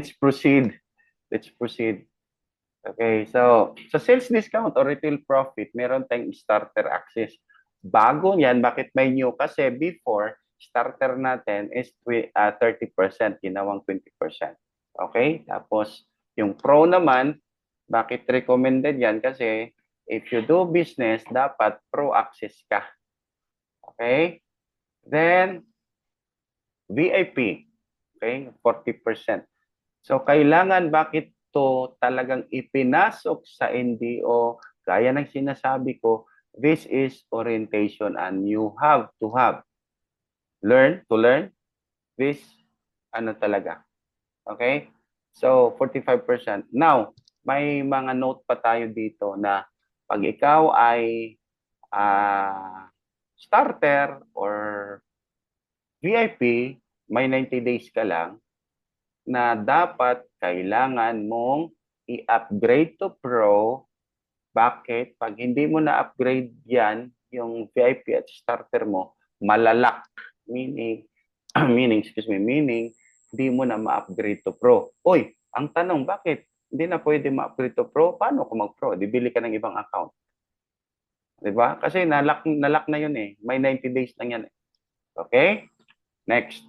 let's proceed. Let's proceed. Okay, so sa sales discount or retail profit, meron tayong starter access. Bago yan, bakit may new? Kasi before, starter natin is 30%, ginawang 20%. Okay, tapos yung pro naman, bakit recommended yan? Kasi if you do business, dapat pro access ka. Okay, then VIP, okay, 40%. So kailangan bakit to talagang ipinasok sa NDO, gaya ng sinasabi ko, this is orientation and you have to learn this ano talaga. Okay? So 45%. Now, may mga note pa tayo dito na pag ikaw ay starter or VIP, may 90 days ka lang na dapat kailangan mong i-upgrade to Pro. Bakit? Pag hindi mo na-upgrade yan, yung VIP at starter mo, malalak. Meaning, meaning, hindi mo na ma-upgrade to Pro. Uy, ang tanong, bakit? Hindi na pwede ma-upgrade to Pro? Paano kung mag-Pro? Bibili ka ng ibang account. Diba? Kasi nalak na yun eh. May 90 days lang yan eh. Okay? Next.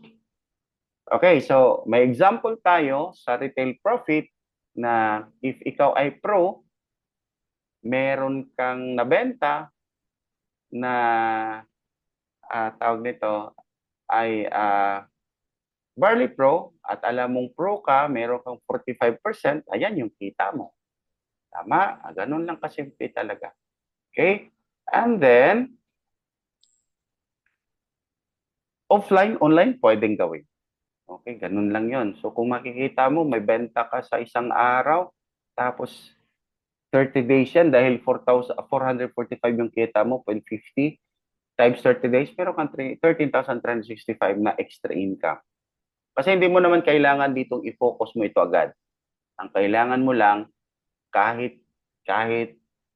Okay, so may example tayo sa retail profit na if ikaw ay pro, meron kang nabenta na tawag nito ay Barley Pro at alam mong pro ka, meron kang 45%, ayan yung kita mo. Tama? Ganun lang kasimple talaga. Okay? And then, offline, online, pwedeng gawin. Okay, ganun lang yon. So kung makikita mo, may benta ka sa isang araw, tapos 30 days yan dahil 4,445 yung kita mo, 0.50 times 30 days, pero kang 13,365 na extra income. Kasi hindi mo naman kailangan ditong i-focus mo ito agad. Ang kailangan mo lang, kahit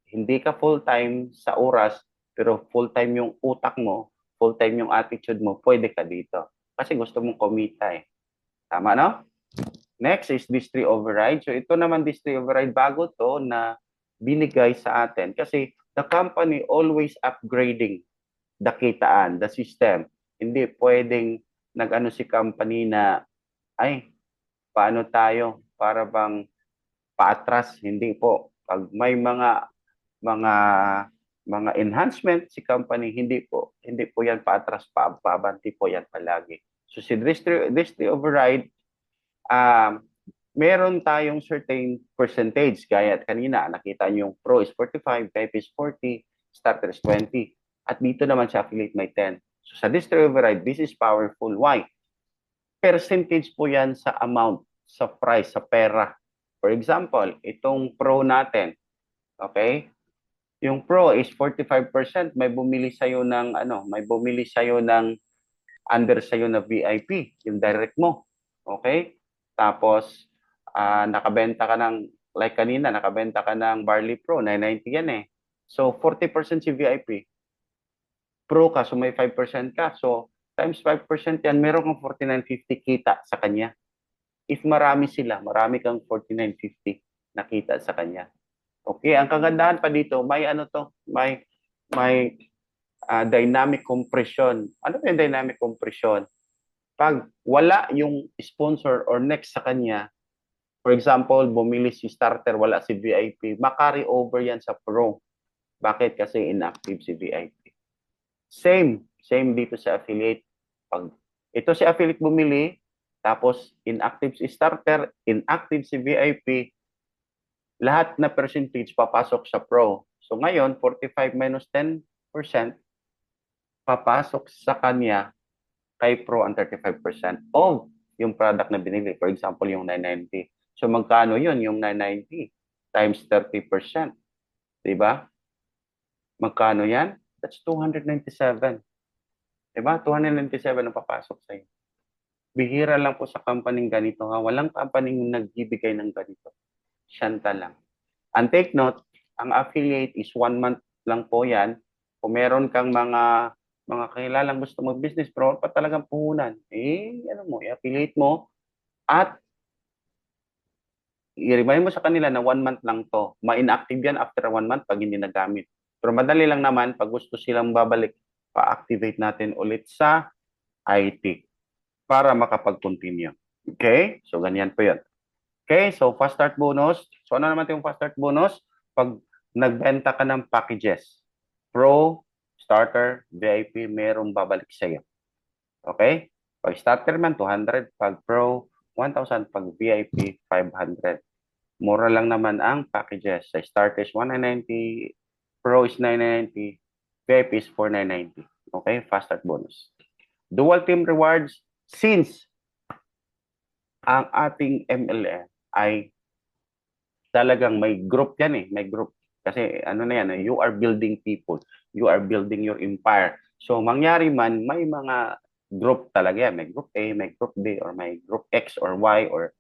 hindi ka full-time sa oras, pero full-time yung utak mo, full-time yung attitude mo, pwede ka dito. Kasi gusto mong kumita eh. Tama, no? Next is Distri Override. So ito naman Distri Override, bago to na binigay sa atin. Kasi the company always upgrading the kitaan, the system. Hindi pwedeng nag-ano si company na, ay, paano tayo? Para bang paatras? Hindi po. Pag may mga enhancement si company, hindi po yan paatras, pabanti po yan palagi. So si Distri Override, meron tayong certain percentage. Gaya kanina, nakita nyo yung Pro is 45, VIP is 40, Starter is 20. At dito naman sa Affiliate may 10. So sa Distri Override, this is powerful. Why? Percentage po yan sa amount, sa price, sa pera. For example, itong Pro natin, okay? Yung Pro is 45%, may bumili sa'yo ng under sa'yo na VIP, yung direct mo. Okay? Tapos nakabenta ka ng, like kanina, nakabenta ka ng Barley Pro, 990 yan eh. So 40% si VIP. Pro ka, so may 5% ka. So times 5% yan, meron kang 4950 kita sa kanya. If marami kang 4950 nakita sa kanya. Okay, ang kagandahan pa dito, may dynamic compression. Ano yung dynamic compression? Pag wala yung sponsor or next sa kanya, for example, bumili si starter, wala si VIP, makarry over yan sa pro. Bakit? Kasi inactive si VIP. Same dito sa affiliate. Pag ito si affiliate bumili, tapos inactive si starter, inactive si VIP, lahat na percentage papasok sa pro. So ngayon, 45 minus 10%, papasok sa kanya kay pro ang 35% of yung product na binili. For example, yung 990. So magkano yun, yung 990 times 30%? Diba? Magkano yan? That's 297. Diba? 297 ang papasok sa'yo. Bihira lang po sa company ganito. Ha? Walang company nagbibigay ng ganito. Siyanta lang. And take note, ang affiliate is 1 month lang po yan. Kung meron kang mga kilalang gusto mag-business, pero pa talagang puhunan, i-affiliate mo at i-remind mo sa kanila na 1 month lang to. Ma-inactive yan after 1 month pag hindi nagamit. Pero madali lang naman, pag gusto silang babalik, pa-activate natin ulit sa IT para makapag-continue. Okay? So, ganyan po yun. Okay? So, fast start bonus. So, ano naman yung fast start bonus? Pag nagbenta ka ng packages, Pro, Starter, VIP, merong babalik sa iyo. Okay? Pag starter man, 200. Pag Pro, 1,000. Pag VIP, 500. Mura lang naman ang packages. Sa starter is 1,990, Pro is 990, VIP is 4,990. Okay? Fast start bonus. Dual team rewards, since ang ating MLM ay talagang may group yan eh. May group. Kasi ano na yan, you are building people. You are building your empire. So mangyari man, may mga group talaga yan. May group A, may group B, or may group X or Y, or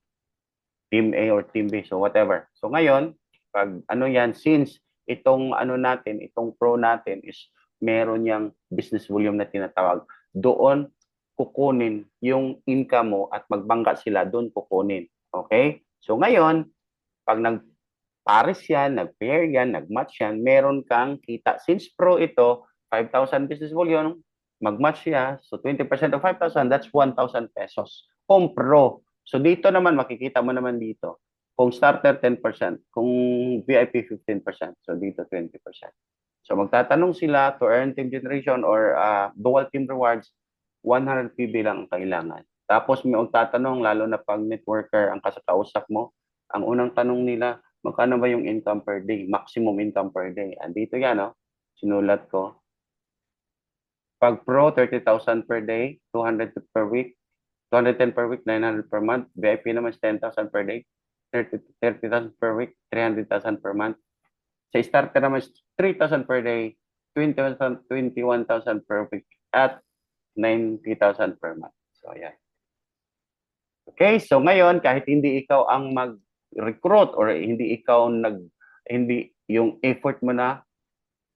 team A or team B. So whatever. So ngayon, pag ano yan, since itong ano natin, itong pro natin is meron yang business volume na tinatawag, doon kukunin yung income mo at magbangga sila, doon kukunin. Okay? So ngayon, pag nag-pares yan, nag-pair yan, nag-match yan, meron kang kita. Since pro ito, 5,000 business volume, mag-match siya. So 20% of 5,000, that's 1,000 pesos. Kung pro. So dito naman, makikita mo naman dito. Kung starter, 10%. Kung VIP, 15%. So dito, 20%. So magtatanong sila to earn team generation or dual team rewards, 100 PB lang ang kailangan. Tapos may magtatanong, lalo na pag networker ang kasakausap mo, ang unang tanong nila, magkano ba yung income per day? Maximum income per day. Andito yan, no? Sinulat ko. Pag pro, 30,000 per day, 200 per week, 210 per week, 900 per month. VIP naman is 10,000 per day, 30,000 per week, 300,000 per month. Sa starter naman is 3,000 per day, 20,000, 21,000 per week, at 90,000 per month. So, ayan. Okay, so ngayon, kahit hindi ikaw ang mag-recruit or hindi yung effort mo na,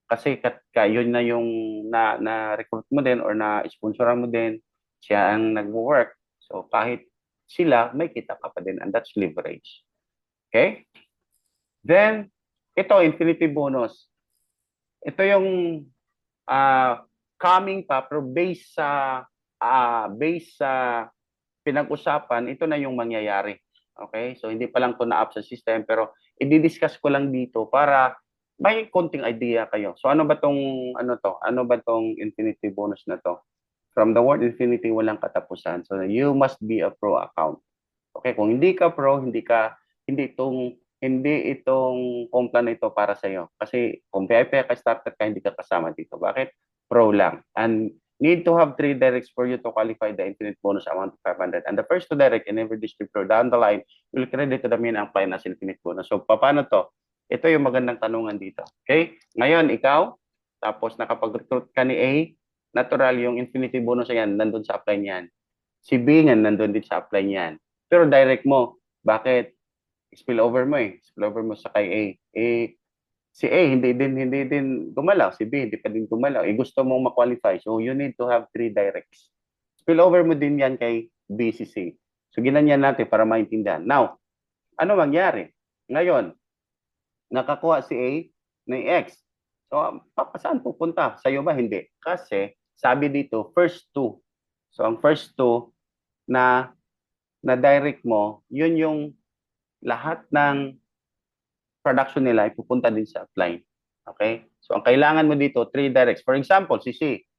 kasi yun na yung na-recruit mo din or na-sponsoran mo din, siya ang nag-work. So kahit sila, may kita ka pa din, and that's leverage. Okay? Then, ito, infinity bonus. Ito yung coming pa, pero based sa pinag-usapan, ito na yung mangyayari. Okay? So hindi pa lang to na-up sa system, pero i-discuss ko lang dito para may konting idea kayo. So ano ba tong Ano ba tong infinity bonus na to? From the word infinity, walang katapusan. So you must be a pro account. Okay, kung hindi ka pro, hindi itong kompla na ito para sa iyo. Kasi kung VIP ka starter ka, hindi ka kasama dito. Bakit? Pro lang. And need to have 3 directs for you to qualify the infinite bonus amount of 500. And the first 2 direct in every distributor down the line will credit to the main client as infinite bonus. So paano to? Ito yung magandang tanungan dito. Okay? Ngayon, ikaw, tapos nakapag-recruit ka ni A, natural yung infinity bonus yan, nandun sa apply niyan. Si B nga, nandun din sa apply niyan. Pero direct mo, bakit? Spillover mo eh. Spillover mo sa kay A. Si A hindi din gumalaw, si B hindi pa din gumalaw. Gusto mong ma-qualify. So you need to have 3 directs. Spillover mo din yan kay B, C, C. So ginanyan natin para maintindihan. Now, ano mangyari? Ngayon, nakakuha si A ng X. So, saan pupunta? Sa'yo ba? Hindi. Kasi, sabi dito, first 2. So, ang first 2 na direct mo, yun yung lahat ng production nila ay pupunta din sa upline. Okay? So, ang kailangan mo dito, 3 directs. For example, si C,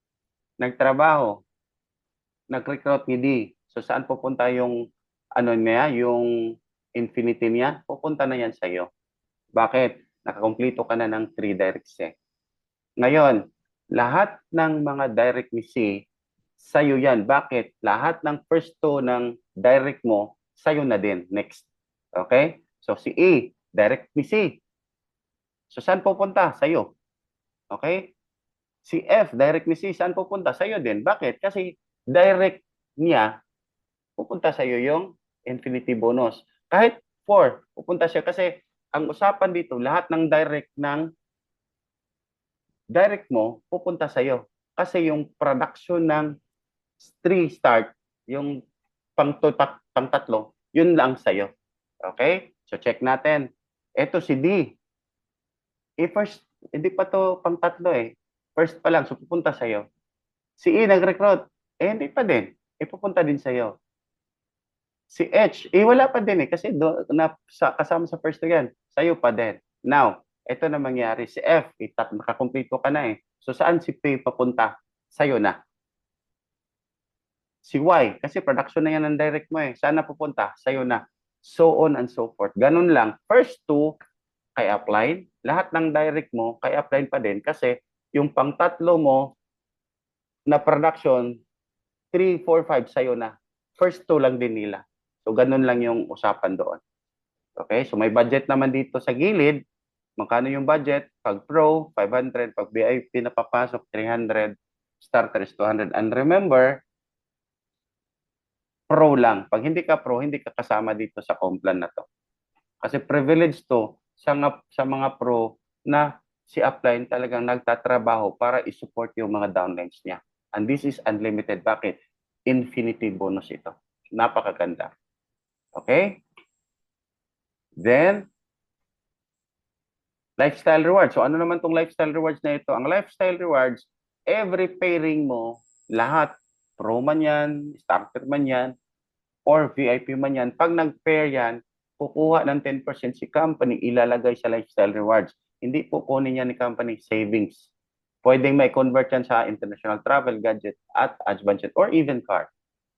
nagtrabaho, nag-recruit ni D. So, saan pupunta yung yung infinity niya? Pupunta na yan sa'yo. Bakit? Nakakompleto ka na ng 3 directs eh. Ngayon, lahat ng mga direct ni C, sa'yo yan. Bakit? Lahat ng first 2 ng direct mo, sa'yo na din. Next. Okay? So, si A, direct ni C. So, saan pupunta? Sa'yo. Okay? Si F, direct ni C, saan pupunta? Sa'yo din. Bakit? Kasi direct niya, pupunta sa'yo yung infinity bonus. Kahit 4, pupunta siya. Kasi ang usapan dito, lahat ng direct mo, pupunta sa'yo. Kasi yung production ng 3 start, yung pang tatlo, yun lang sa'yo. Okay? So check natin. Ito si D. First, hindi pa to pang tatlo eh. First pa lang, so pupunta sa'yo. Si E nag-recruit. Hindi pa din. Pupunta din sa'yo. Si H, wala pa din eh. Kasi kasama sa first to yan. Sa'yo pa din. Now, ito na mangyari. Si F, nakakumpleto ka na eh. So saan si P papunta? Sa'yo na. Si Y, kasi production na yan ng direct mo eh. Saan na pupunta? Sa'yo na. So on and so forth. Ganun lang. First two, kay upline. Lahat ng direct mo, kay upline pa din. Kasi yung pang tatlo mo na production, 3, 4, 5 sa'yo na. First two lang din nila. So ganun lang yung usapan doon. Okay? So may budget naman dito sa gilid. Magkano yung budget? Pag Pro, 500. Pag VIP na papasok, 300. Starter is 200. And remember, Pro lang. Pag hindi ka Pro, hindi ka kasama dito sa Complan na to. Kasi privilege to sa mga Pro na si upline talagang nagtatrabaho para i-support yung mga downlines niya. And this is unlimited. Bakit? Infinity bonus ito. Napakaganda. Okay? Then, lifestyle rewards. So ano naman tong lifestyle rewards na ito? Ang lifestyle rewards, every pairing mo, lahat, Pro man yan, starter man yan, or VIP man yan, pag nag-pair yan, kukuha ng 10% si company, ilalagay sa lifestyle rewards. Hindi po kunin yan ni company savings. Pwedeng may convert yan sa international travel, gadget, at ads budget, or even car.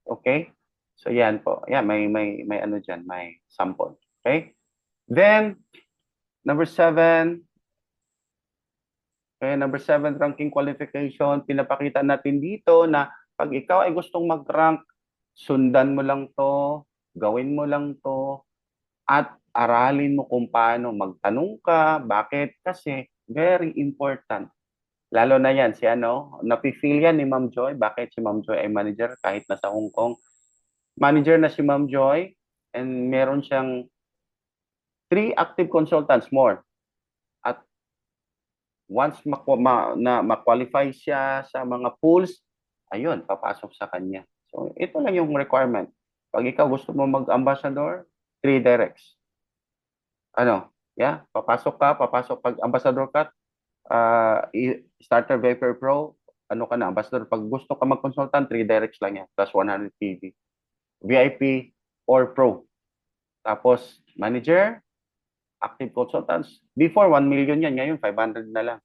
Okay? So yan po. Yan, may ano dyan, may sample. Okay? Then, number 7, okay, number 7, ranking qualification. Pinapakita natin dito na pag ikaw ay gustong mag-rank, sundan mo lang to, gawin mo lang to, at aralin mo kung paano magtanong ka. Bakit? Kasi very important. Lalo na yan, si ano, napifeel yan ni Ma'am Joy. Bakit si Ma'am Joy ay manager kahit nasa Hong Kong? Manager na si Ma'am Joy and meron siyang 3 active consultants more. At once ma-qualify siya sa mga pools, ayun, papasok sa kanya. So, ito lang yung requirement. Pag ikaw gusto mo mag-ambassador, 3 directs. Ano, yeah, papasok pag ambassador ka, starter Vapor Pro, ano ka na, ambassador. Pag gusto ka mag-consultant, 3 directs lang yan, plus 100 PV. VIP or Pro. Tapos, manager, active consultants. Before, 1 million yan. Ngayon, 500 na lang.